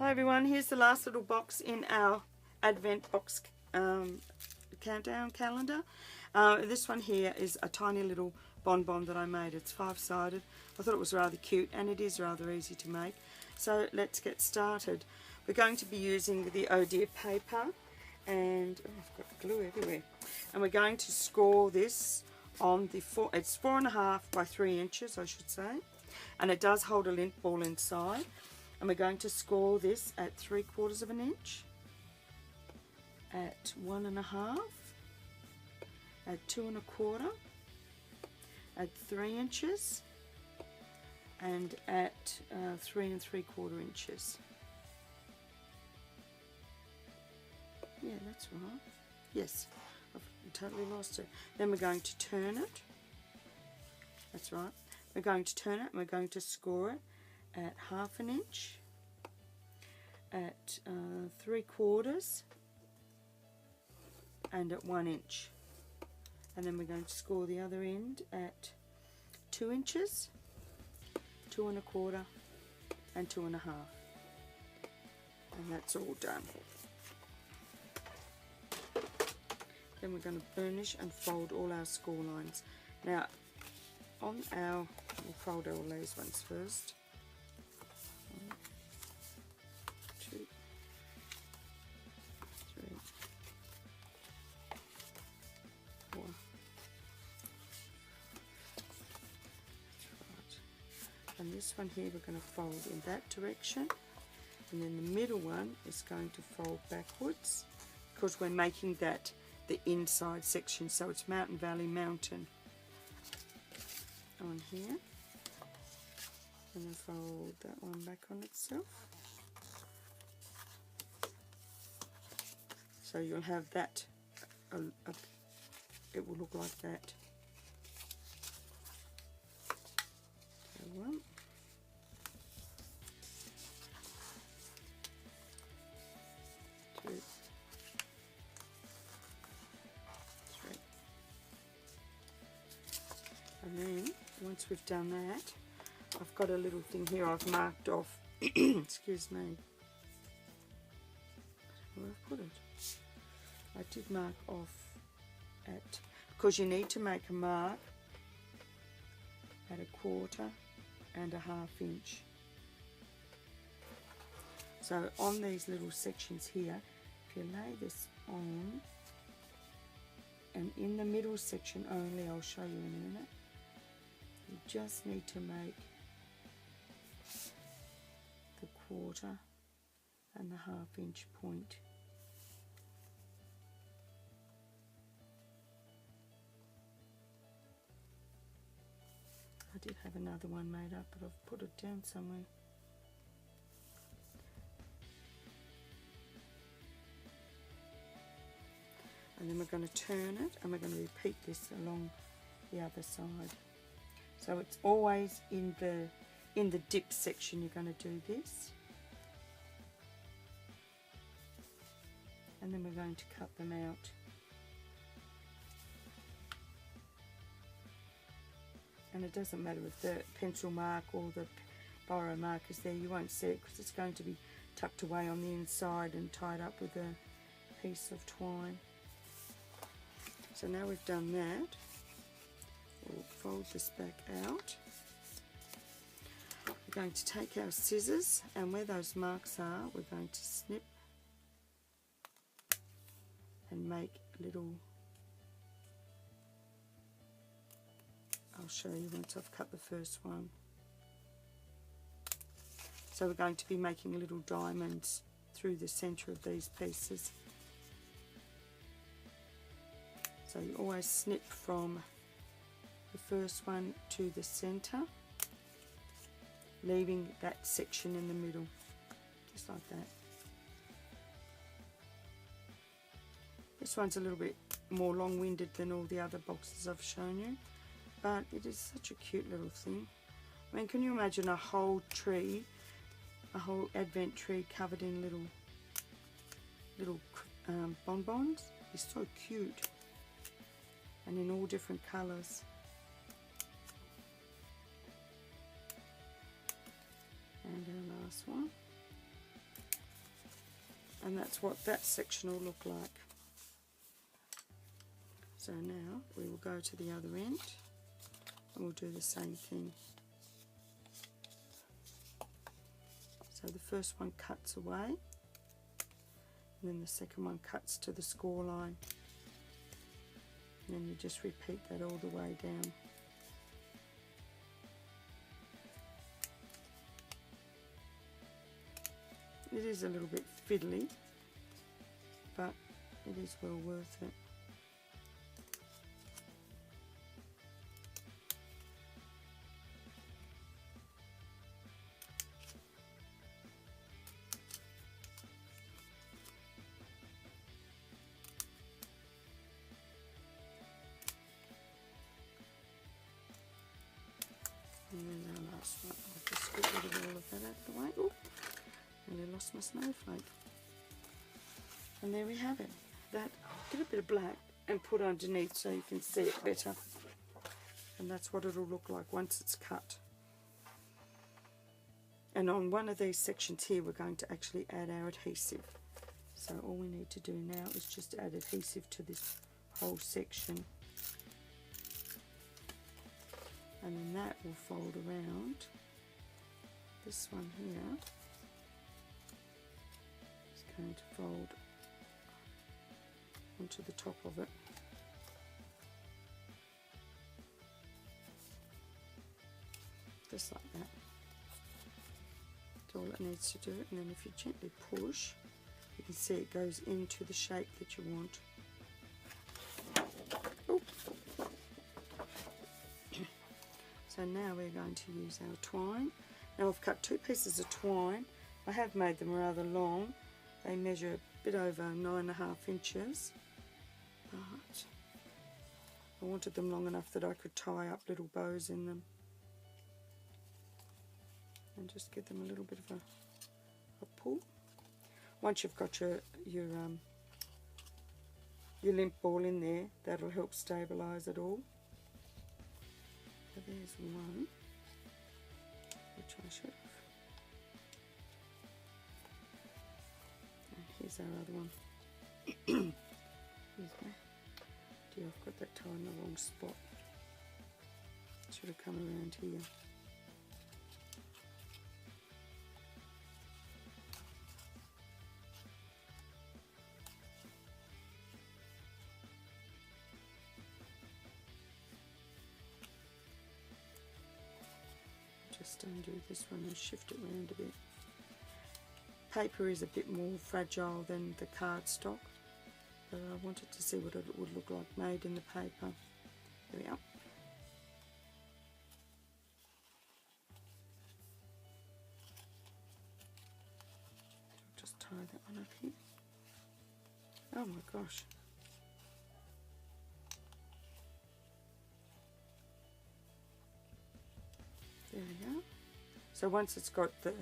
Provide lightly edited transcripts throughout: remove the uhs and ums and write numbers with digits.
Hi everyone, here's the last little box in our Advent box countdown calendar. This one here is a tiny little bonbon that I made. It's 5-sided. I thought it was rather cute and it is rather easy to make. So let's get started. We're going to be using the Oh Dear paper and I've got glue everywhere. And we're going to score this on the it's 4.5 by 3 inches, I should say. And it does hold a lint ball inside. And we're going to score this at 3/4 of an inch, at 1.5, at 2 1/4, at 3 inches, and at 3 3/4 inches. Yeah, that's right. Yes, I've totally lost it. Then we're going to turn it. That's right. We're going to turn it and we're going to score it at 1/2 inch, at 3/4, and at 1 inch. And then we're going to score the other end at 2 inches, 2 1/4, and 2 1/2. And that's all done. Then we're going to burnish and fold all our score lines. Now, we'll fold all these ones first. 1, 2, 3, 4. That's right. And this one here we're going to fold in that direction, and then the middle one is going to fold backwards because we're making that the inside section, so it's Mountain Valley Mountain on here. And then fold that one back on itself. So you'll have that, it will look like that. So 1, 2, 3. And then once we've done that, I've got a little thing here I've marked off. Excuse me. Where I've put it. I did mark off at, because you need to make a mark at 1/4 and 1/2 inch. So on these little sections here, if you lay this on, and in the middle section only, I'll show you in a minute, you just need to make the 1/4 and the 1/2 inch point. I did have another one made up, but I've put it down somewhere. And then we're going to turn it and we're going to repeat this along the other side. So it's always in the dip section you're going to do this. And then we're going to cut them out. And it doesn't matter if the pencil mark or the biro mark is there, you won't see it because it's going to be tucked away on the inside and tied up with a piece of twine. So now we've done that, we'll fold this back out. We're going to take our scissors, and where those marks are, we're going to snip and make little, I'll show you once I've cut the first one. So we're going to be making little diamonds through the centre of these pieces. So you always snip from the first one to the centre, leaving that section in the middle, just like that. This one's a little bit more long-winded than all the other boxes I've shown you, but it is such a cute little thing. I mean, can you imagine a whole tree, a whole Advent tree covered in little bonbons? It's so cute. And in all different colours. And our last one. And that's what that section will look like. So now we will go to the other end and we'll do the same thing. So the first one cuts away, and then the second one cuts to the score line. And then you just repeat that all the way down. It is a little bit fiddly, but it is well worth it. And then our last one, I'll just get rid of all of that out of the way. Oh, nearly lost my snowflake. And there we have it. That, I'll get a bit of black and put underneath so you can see it better. And that's what it'll look like once it's cut. And on one of these sections here, we're going to actually add our adhesive. So all we need to do now is just add adhesive to this whole section. And then that will fold around. This one here is going to fold onto the top of it. Just like that. That's all it needs to do. And then if you gently push, you can see it goes into the shape that you want. So now we're going to use our twine. Now I've cut 2 pieces of twine. I have made them rather long. They measure a bit over 9.5 inches. But I wanted them long enough that I could tie up little bows in them. And just give them a little bit of a pull. Once you've got your limp ball in there, that'll help stabilise it all. So there's one, which I should have. And here's our other one. Here's my, dear, I've got that tie in the wrong spot. Should have come around here. Just undo this one and shift it around a bit. Paper is a bit more fragile than the cardstock, but I wanted to see what it would look like made in the paper. There we are. Just tie that one up here. Oh my gosh. There we go. So once it's got the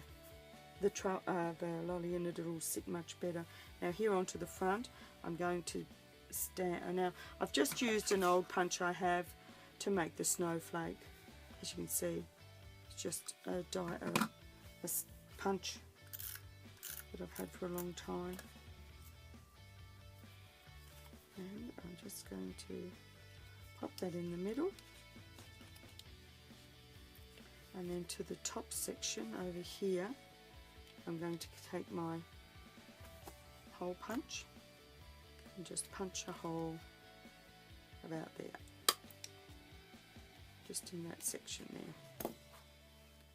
lolly in it, it'll sit much better. Now here onto the front, I'm going to stand. Now I've just used an old punch I have to make the snowflake. As you can see, it's just a punch that I've had for a long time. And I'm just going to pop that in the middle. And then to the top section over here, I'm going to take my hole punch and just punch a hole about there, just in that section there.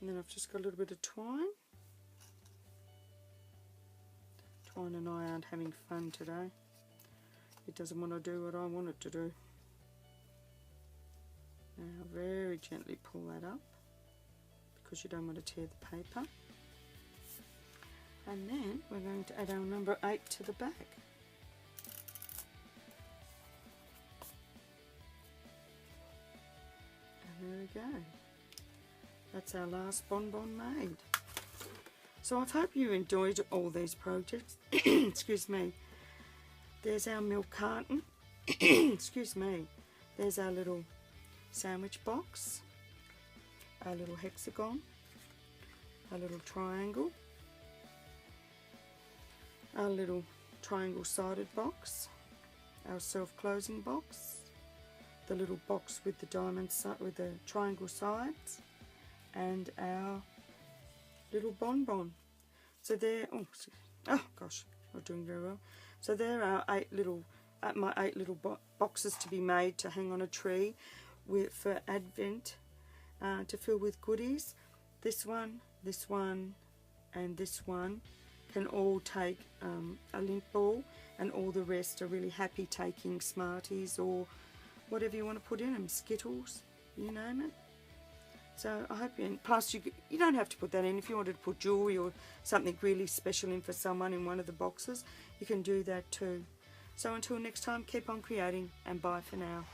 And then I've just got a little bit of twine. Twine and I aren't having fun today. It doesn't want to do what I want it to do. Now very gently pull that up, because you don't want to tear the paper. And then we're going to add our number 8 to the back. And there we go. That's our last bonbon made. So I hope you enjoyed all these projects. Excuse me. There's our milk carton. Excuse me. There's our little sandwich box. Our little hexagon, a little triangle, our little triangle-sided box, our self-closing box, the little box with the diamond with the triangle sides, and our little bonbon. So there, oh gosh, not doing very well. So there are my 8 little boxes to be made to hang on a tree for Advent, to fill with goodies. This one, and this one can all take a lint ball, and all the rest are really happy taking Smarties or whatever you want to put in them, Skittles, you name it. So I hope plus you don't have to put that in. If you wanted to put jewellery or something really special in for someone in one of the boxes, you can do that too. So until next time, keep on creating, and bye for now.